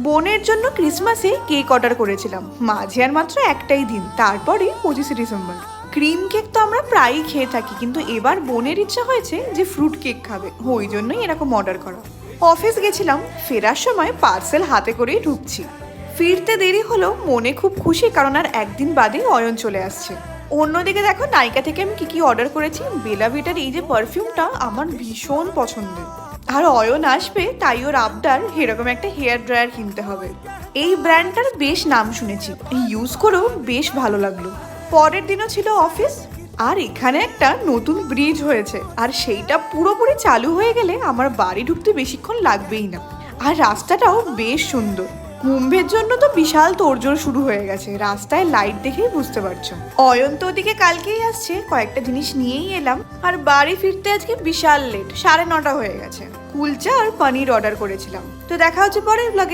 বোনের জন্য ক্রিসমাসে cake order করেছিলাম, মাঝে আর মাত্র একটাই দিন, তারপরে 25শে ডিসেম্বর। ক্রিম কেক তো আমরা প্রায়ই খেয়ে থাকি, কিন্তু এবার বোনের ইচ্ছা হয়েছে যে ফ্রুট কেক খাবে, ওই জন্যই এরকম অর্ডার করা। অফিস গেছিলাম, ফেরার সময় পার্সেল হাতে করেই ঢুকছি। ফিরতে দেরি হলো, মনে খুব খুশি, কারণ আর একদিন বাদে অয়ন চলে আসছে। অন্যদিকে দেখো নাইকা থেকে আমি কি অর্ডার করেছি। বেলা ভিটার এই যে পারফিউমটা আমার ভীষণ পছন্দের, আর অয়ন আসবে তাই ওর আবদার এরকম একটা হেয়ার ড্রায়ার কিনতে হবে। এই ব্র্যান্ডটার বেশ নাম শুনেছি, ইউজ করেও বেশ ভালো লাগলো। পরের দিনও ছিল অফিস, আর এখানে একটা নতুন ব্রিজ হয়েছে, আর সেইটা পুরোপুরি চালু হয়ে গেলে আমার বাড়ি ঢুকতে বেশিক্ষণ লাগবেই না। আর রাস্তাটাও বেশ সুন্দর। কুম্ভের জন্য তো বিশাল তোড়জোড় শুরু হয়ে গেছে, রাস্তায় লাইট দেখেই বুঝতে পারছো। অয়ন তো ওদিকে কালকেই আসছে, কয়েকটা জিনিস নিয়েই এলাম। আর বাড়ি ফিরতে আজকে বিশাল লেট, 9:30 হয়ে গেছে। কুলচা আর পনির অর্ডার করেছিলাম। তো দেখা হচ্ছে পরের ব্লগে।